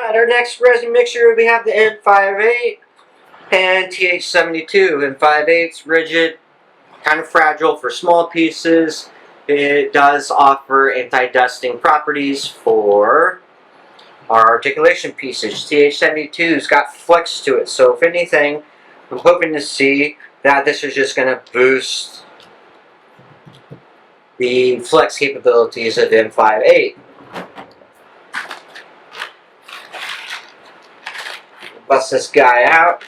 Alright, our next resin mixture, we have the M58 and TH72. M58's rigid, kind of fragile for small pieces. It does offer anti-dusting properties for our articulation pieces. TH72's got flex to it, so if anything, I'm hoping to see that this is just going to boost the flex capabilities of M58. Bust this guy out.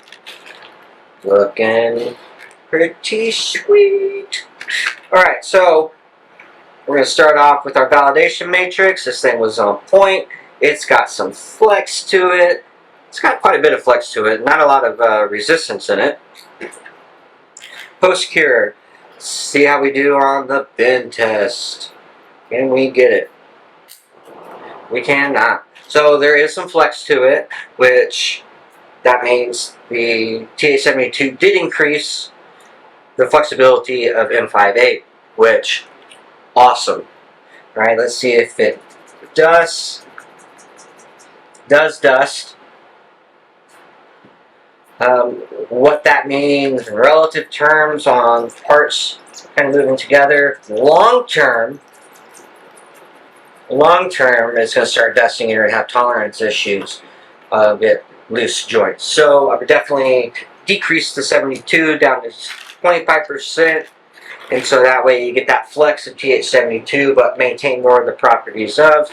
Looking pretty sweet. Alright, so we're going to start off with our validation matrix. This thing was on point. It's got some flex to it. It's got quite a bit of flex to it. Not a lot of resistance in it. Post-cure. See how we do on the bend test. Can we get it? We cannot. So there is some flex to it, which that means the TH72 did increase the flexibility of M58, which, awesome. Alright, let's see if it does dust. What that means in relative terms on parts kind of moving together. Long term, it's going to start dusting. You're going to have tolerance issues with loose joints. So I would definitely decrease the 72 down to 25%, and so that way you get that flex of TH72 but maintain more of the properties of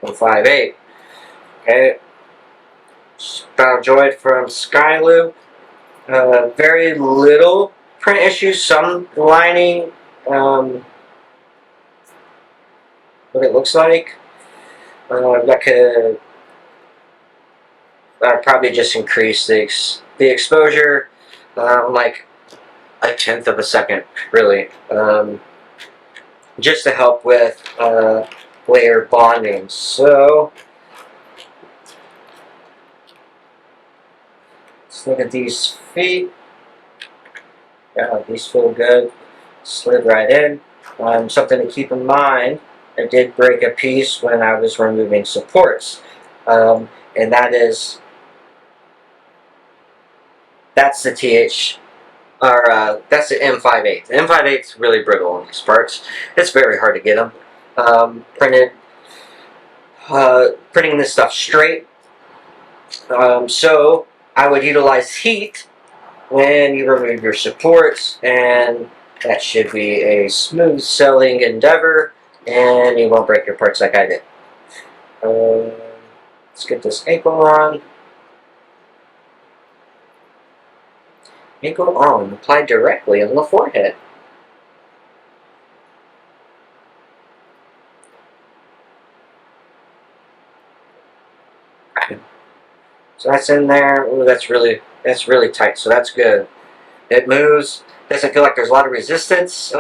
M58. Okay, Style joint from Skyloop. Very little print issues, some lining, what it looks like. That could probably just increase the exposure, like a 1/10 of a second, really, just to help with layer bonding. So let's look at these feet. Yeah, these feel good. Slid right in. Something to keep in mind, I did break a piece when I was removing supports, and that's the that's the M58. The M58 is really brittle on these parts. It's very hard to get them printing this stuff straight. So I would utilize heat when you remove your supports, and that should be a smooth sailing endeavor, and you won't break your parts like I did. Let's get this ankle on. Ankle on, applied directly on the forehead. So that's in there. Ooh, that's really tight. So that's good. It moves. Doesn't feel like there's a lot of resistance.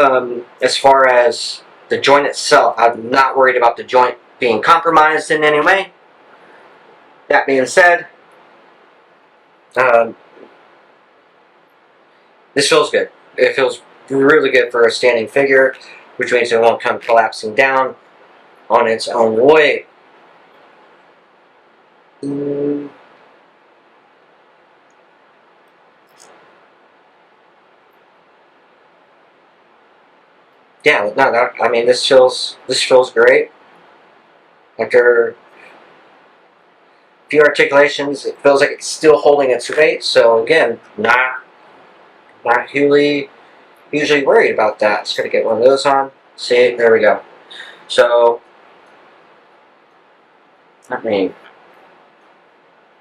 As far as the joint itself, I'm not worried about the joint being compromised in any way. That being said, this feels good. It feels really good for a standing figure, which means it won't come collapsing down on its own weight. Yeah, no, I mean, this feels great. After a few articulations, it feels like it's still holding its weight. So again, not usually worried about that. Just gonna get one of those on. See, there we go. So let me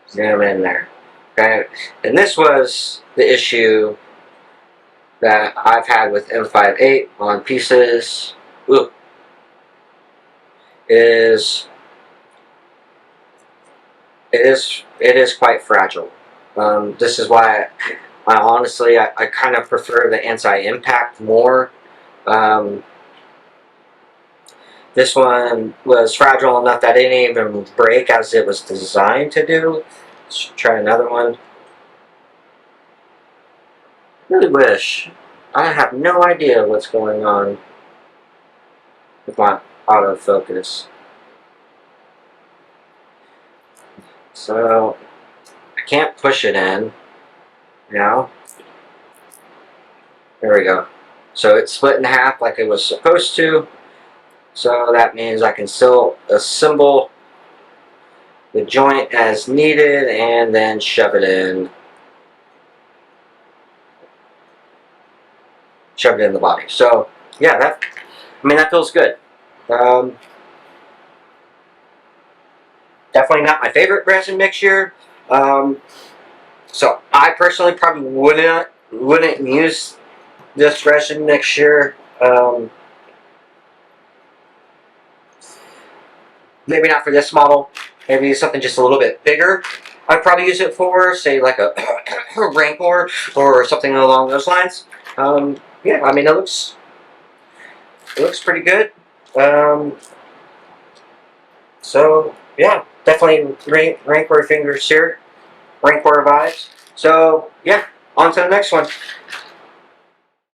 zoom in there. Okay, and this was the issue that I've had with M58 on pieces. Ooh, it is quite fragile. This is why honestly I kind of prefer the anti-impact more. This one was fragile enough that it didn't even break as it was designed to do. Let's try another one. Really wish. I have no idea what's going on with my autofocus. So I can't push it in now. There we go. So it's split in half like it was supposed to. So that means I can still assemble the joint as needed and then shove it in. Shove it in the body. So yeah, that feels good. Definitely not my favorite resin mixture. So I personally probably wouldn't use this resin mixture. Maybe not for this model. Maybe something just a little bit bigger. I'd probably use it for, say, like a Rancor or something along those lines. Yeah, I mean it looks pretty good. So yeah, definitely Rancor fingers here, Rancor vibes. So yeah, on to the next one.